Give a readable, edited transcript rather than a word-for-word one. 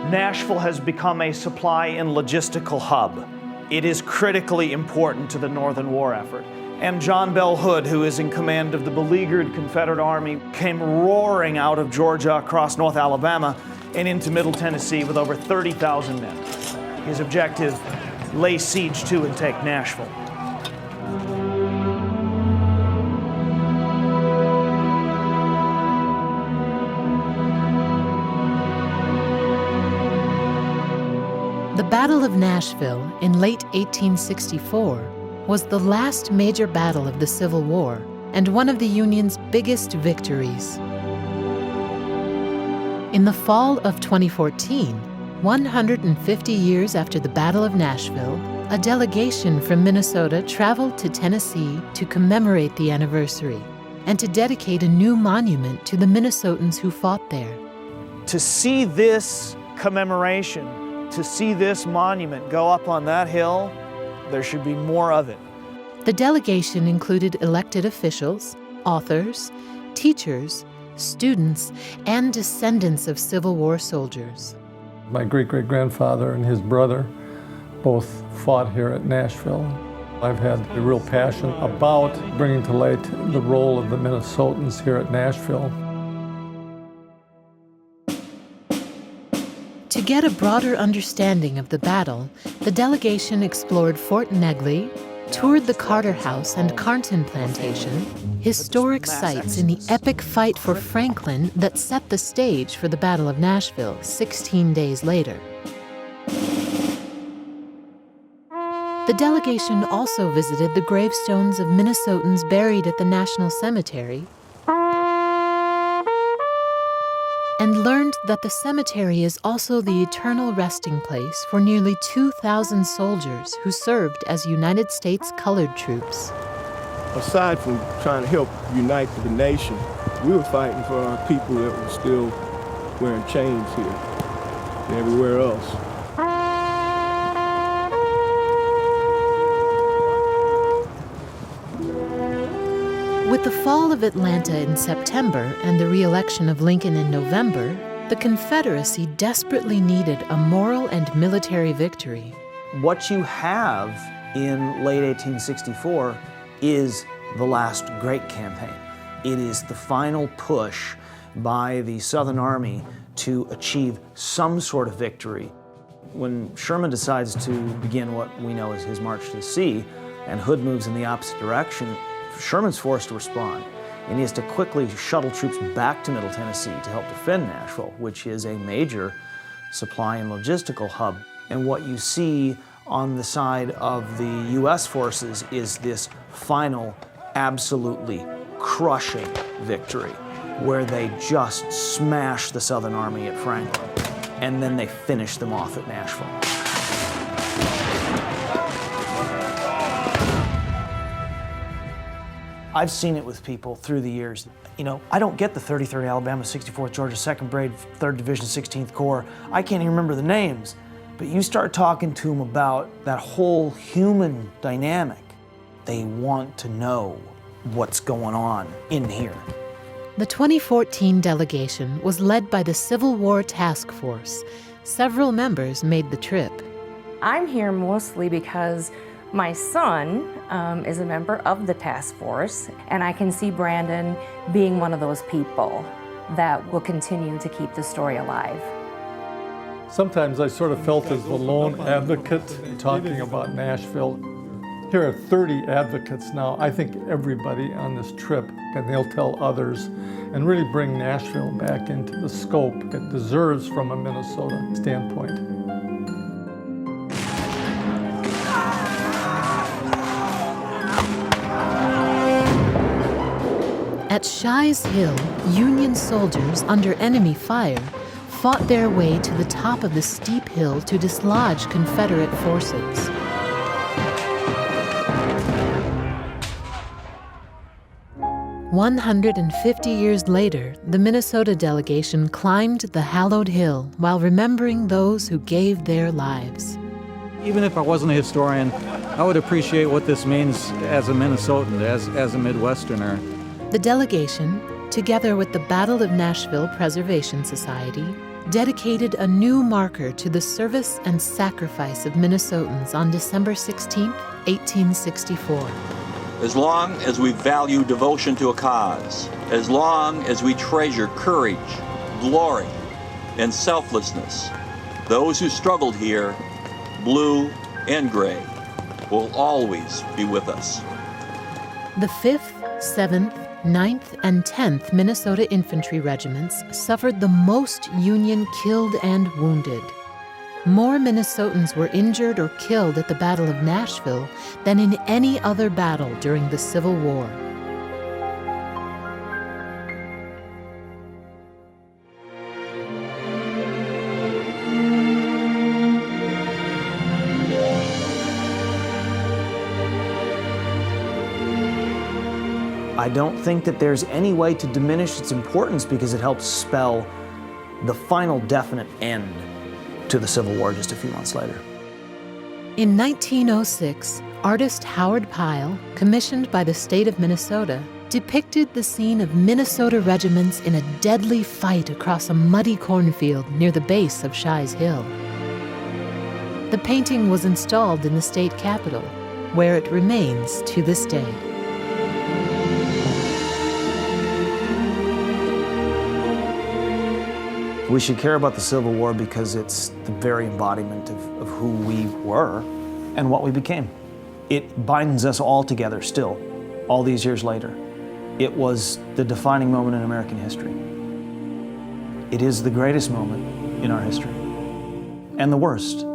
Nashville has become a supply and logistical hub. It is critically important to the Northern War effort. And John Bell Hood, who is in command of the beleaguered Confederate Army, came roaring out of Georgia across North Alabama and into Middle Tennessee with over 30,000 men. His objective, lay siege to and take Nashville. The Battle of Nashville in late 1864 was the last major battle of the Civil War and one of the Union's biggest victories. In the fall of 2014, 150 years after the Battle of Nashville, a delegation from Minnesota traveled to Tennessee to commemorate the anniversary and to dedicate a new monument to the Minnesotans who fought there. To see this commemoration, to see this monument go up on that hill, there should be more of it. The delegation included elected officials, authors, teachers, students, and descendants of Civil War soldiers. My great-great-grandfather and his brother both fought here at Nashville. I've had a real passion about bringing to light the role of the Minnesotans here at Nashville. To get a broader understanding of the battle, the delegation explored Fort Negley, toured the Carter House and Carnton Plantation, historic sites in the epic fight for Franklin that set the stage for the Battle of Nashville 16 days later. The delegation also visited the gravestones of Minnesotans buried at the National Cemetery and learned that the cemetery is also the eternal resting place for nearly 2,000 soldiers who served as United States colored troops. Aside from trying to help unite the nation, we were fighting for our people that were still wearing chains here and everywhere else. With the fall of Atlanta in September and the re-election of Lincoln in November, the Confederacy desperately needed a moral and military victory. What you have in late 1864 is the last great campaign. It is the final push by the Southern Army to achieve some sort of victory. When Sherman decides to begin what we know as his march to the sea, and Hood moves in the opposite direction, Sherman's forced to respond, and he has to quickly shuttle troops back to Middle Tennessee to help defend Nashville, which is a major supply and logistical hub. And what you see on the side of the U.S. forces is this final, absolutely crushing victory, where they just smash the Southern Army at Franklin, and then they finish them off at Nashville. I've seen it with people through the years. You know, I don't get the 33rd Alabama, 64th Georgia, 2nd Brigade, 3rd Division, 16th Corps. I can't even remember the names. But you start talking to them about that whole human dynamic. They want to know what's going on in here. The 2014 delegation was led by the Civil War Task Force. Several members made the trip. I'm here mostly because my son is a member of the task force, and I can see Brandon being one of those people that will continue to keep the story alive. Sometimes I sort of felt as the lone advocate talking about Nashville. Here are 30 advocates now. I think everybody on this trip, and they'll tell others, and really bring Nashville back into the scope it deserves from a Minnesota standpoint. At Shies Hill, Union soldiers under enemy fire fought their way to the top of the steep hill to dislodge Confederate forces. "150 years later, the Minnesota delegation climbed the hallowed hill while remembering those who gave their lives. Even if I wasn't a historian, I would appreciate what this means as a Minnesotan, as a Midwesterner. The delegation, together with the Battle of Nashville Preservation Society, dedicated a new marker to the service and sacrifice of Minnesotans on December 16, 1864. As long as we value devotion to a cause, as long as we treasure courage, glory, and selflessness, those who struggled here, blue and gray, will always be with us. The 5th, 7th, 9th, and 10th Minnesota Infantry Regiments suffered the most Union killed and wounded. More Minnesotans were injured or killed at the Battle of Nashville than in any other battle during the Civil War. I don't think that there's any way to diminish its importance because it helps spell the final definite end to the Civil War just a few months later. In 1906, artist Howard Pyle, commissioned by the state of Minnesota, depicted the scene of Minnesota regiments in a deadly fight across a muddy cornfield near the base of Shies Hill. The painting was installed in the state capitol, where it remains to this day. We should care about the Civil War because it's the very embodiment of who we were and what we became. It binds us all together still, all these years later. It was the defining moment in American history. It is the greatest moment in our history, and the worst.